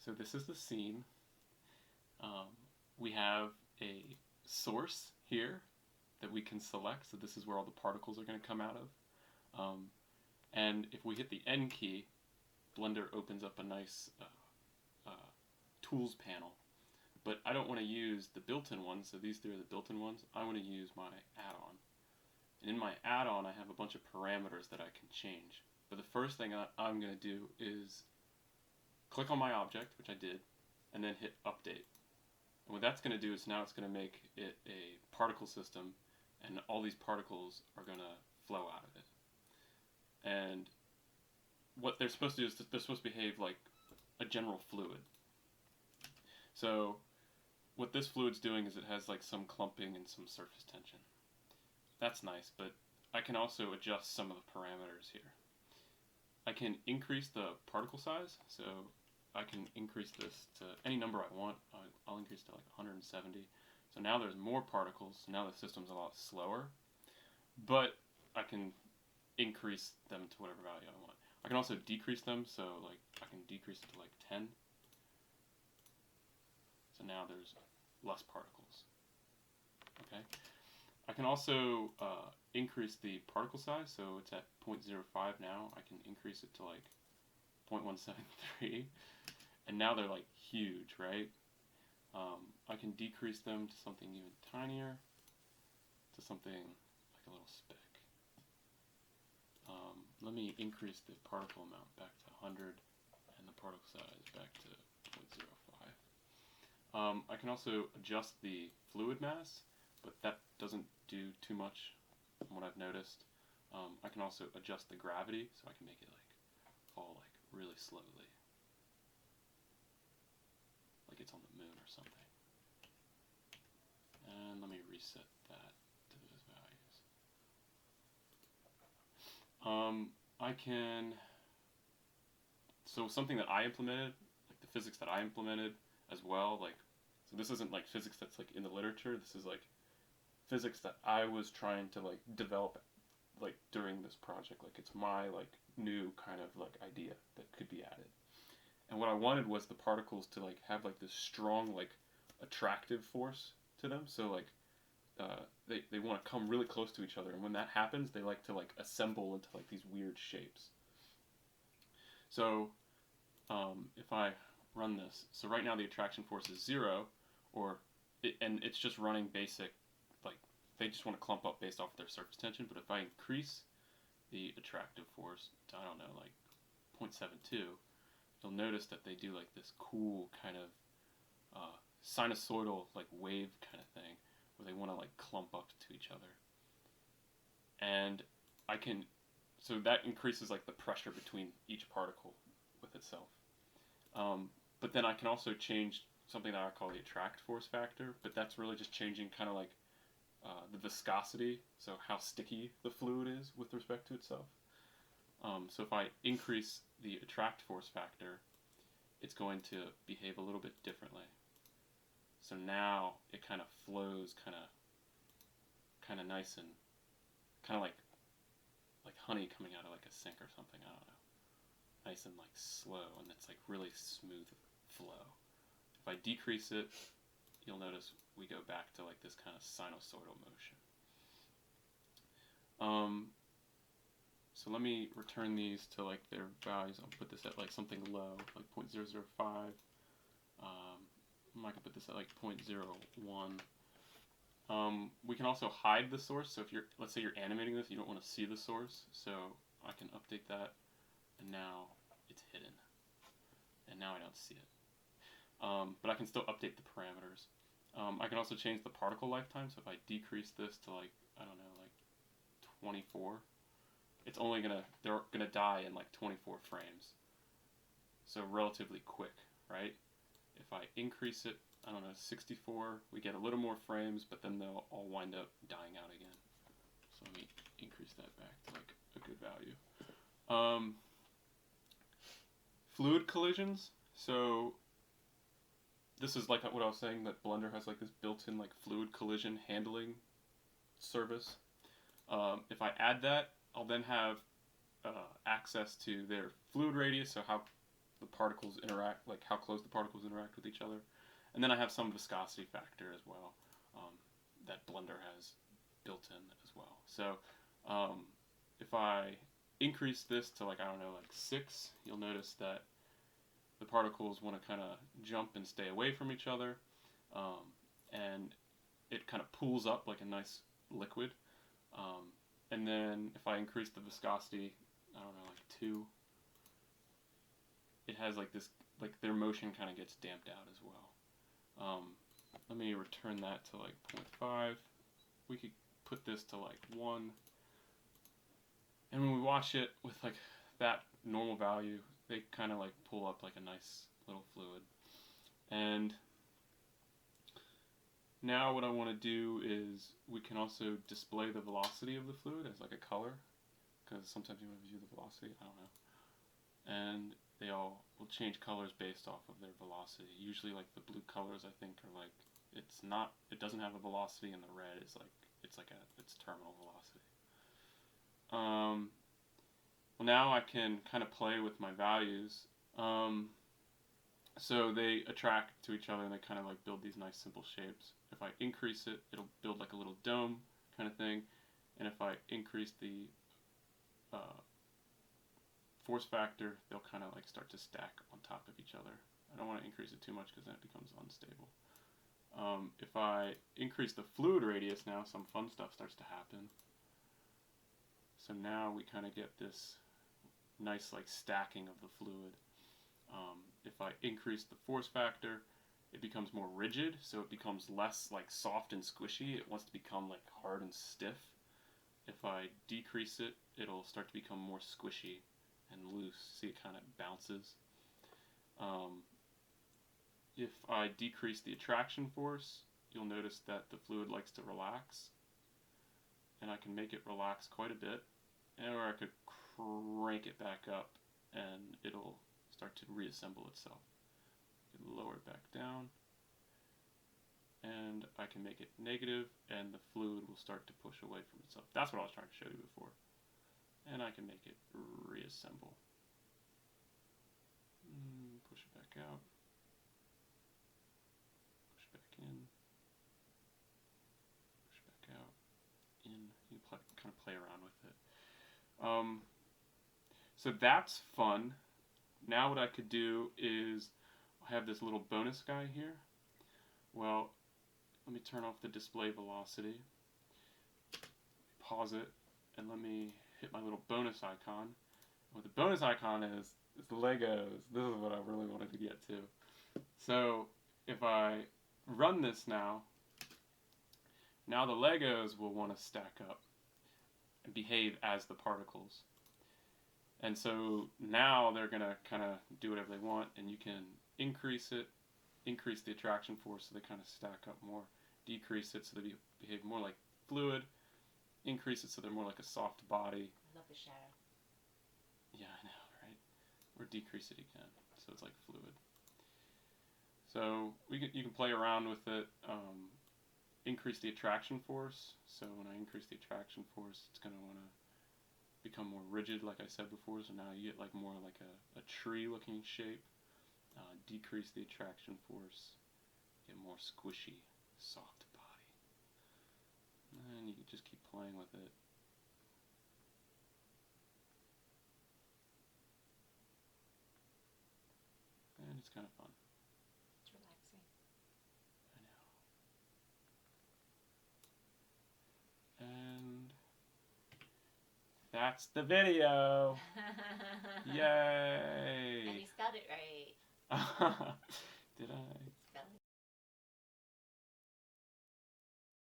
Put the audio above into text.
So this is the scene. We have a source here that we can select, so this is where all the particles are going to come out of. And if we hit the N key, Blender opens up a nice tools panel. But I don't want to use the built-in ones, so these three are the built-in ones. I want to use my add-on. And in my add-on, I have a bunch of parameters that I can change. But the first thing I'm going to do is click on my object, which I did, and then hit Update. And what that's going to do is now it's going to make it a particle system, and all these particles are going to flow out of it. And what they're supposed to do is they're supposed to behave like a general fluid. So what this fluid's doing is it has like some clumping and some surface tension. That's nice, but I can also adjust some of the parameters here. I can increase the particle size, so I can increase this to any number I want. I'll increase to like 170. So now there's more particles, so now the system's a lot slower, but I can increase them to whatever value I want. I can also decrease them, so like I can decrease it to like 10. So now there's less particles. Okay. I can also increase the particle size, so it's at 0.05 now. I can increase it to like 0.173, and now they're like huge, right? I can decrease them to something even tinier, to something like a little speck. Let me increase the particle amount back to 100 and the particle size back to 0.05. I can also adjust the fluid mass, but that doesn't do too much from what I've noticed. I can also adjust the gravity, so I can make it like fall like really slowly, like it's on the moon or something. And let me reset that to those values. I can, so something that I implemented, like the physics that I implemented as well, like, so this isn't like physics that's like in the literature, this is like physics that I was trying to like develop like during this project. Like it's my like new kind of like idea that could be added. And what I wanted was the particles to like have like this strong like attractive force to them. So like they want to come really close to each other, and when that happens, they like to like assemble into like these weird shapes. So if I run this, so right now the attraction force is 0, and it's just running basic, like they just want to clump up based off their surface tension. But if I increase the attractive force to, I don't know, like 0.72, you'll notice that they do like this cool kind of sinusoidal like wave kind of thing, where they want to like clump up to each other. And I can, so that increases like the pressure between each particle with itself. But then I can also change something that I call the attract force factor, but that's really just changing kind of like the viscosity, so how sticky the fluid is with respect to itself. So if I increase the attract force factor, it's going to behave a little bit differently. So now it kind of flows kind of nice and kind of like honey coming out of like a sink or something, I don't know. Nice and like slow, and it's like really smooth flow. If I decrease it, you'll notice we go back to like this kind of sinusoidal motion. So let me return these to like their values. I'll put this at like something low, like 0.005. I might put this at like 0.01. We can also hide the source. So if you're, let's say you're animating this, you don't want to see the source. So I can update that, and now it's hidden, and now I don't see it. But I can still update the parameters. I can also change the particle lifetime. So if I decrease this to like, I don't know, like 24, it's only they're gonna die in like 24 frames. So relatively quick, right? If I increase it, I don't know, 64, we get a little more frames, but then they'll all wind up dying out again. So let me increase that back to like a good value. Fluid collisions. So this is like what I was saying, that Blender has like this built-in like fluid collision handling service. If I add that, I'll then have access to their fluid radius, so how the particles interact, like how close the particles interact with each other. And then I have some viscosity factor as well that Blender has built in as well. So if I increase this to like, I don't know, like 6, you'll notice that the particles want to kind of jump and stay away from each other. And it kind of pools up like a nice liquid. And then if I increase the viscosity, I don't know, like 2, it has like this, like their motion kind of gets damped out as well. Let me return that to like 0.5. We could put this to like 1. And when we watch it with like that normal value, they kind of like pull up like a nice little fluid. And now what I want to do is we can also display the velocity of the fluid as like a color, because sometimes you want to view the velocity, I don't know. And they all will change colors based off of their velocity. Usually like the blue colors I think are like, it doesn't have a velocity, and the red is like, it's terminal velocity. Well, now I can kind of play with my values. So they attract to each other and they kind of like build these nice simple shapes. If I increase it, it'll build like a little dome kind of thing. And if I increase the force factor, they'll kind of like start to stack on top of each other. I don't want to increase it too much because then it becomes unstable. If I increase the fluid radius now, some fun stuff starts to happen. So now we kind of get this nice like stacking of the fluid. If I increase the force factor, it becomes more rigid, so it becomes less like soft and squishy. It wants to become like hard and stiff. If I decrease it, it'll start to become more squishy and loose. See, it kind of bounces. If I decrease the attraction force, you'll notice that the fluid likes to relax, and I can make it relax quite a bit, or I could crank it back up and it'll start to reassemble itself. I can lower it back down, and I can make it negative, and the fluid will start to push away from itself. That's what I was trying to show you before. And I can make it reassemble. Push it back out. Push it back in. Push it back out. In. You can kind of play around with it. So that's fun. Now what I could do is I have this little bonus guy here. Well, let me turn off the display velocity, pause it, and let me hit my little bonus icon. What the bonus icon is the Legos. This is what I really wanted to get to. So if I run this now the Legos will want to stack up and behave as the particles. And so now they're going to kind of do whatever they want, and you can increase it, increase the attraction force so they kind of stack up more, decrease it so they behave more like fluid, increase it so they're more like a soft body. I love the shadow. Yeah, I know, right? Or decrease it again so it's like fluid. So you can play around with it, increase the attraction force. So when I increase the attraction force, it's going to want to become more rigid, like I said before, so now you get like more like a tree looking shape. Decrease the attraction force, get more squishy, soft body. And you can just keep playing with it. And it's kind of fun. It's relaxing. I know. And that's the video. Yay! And you spelled it right. Did I?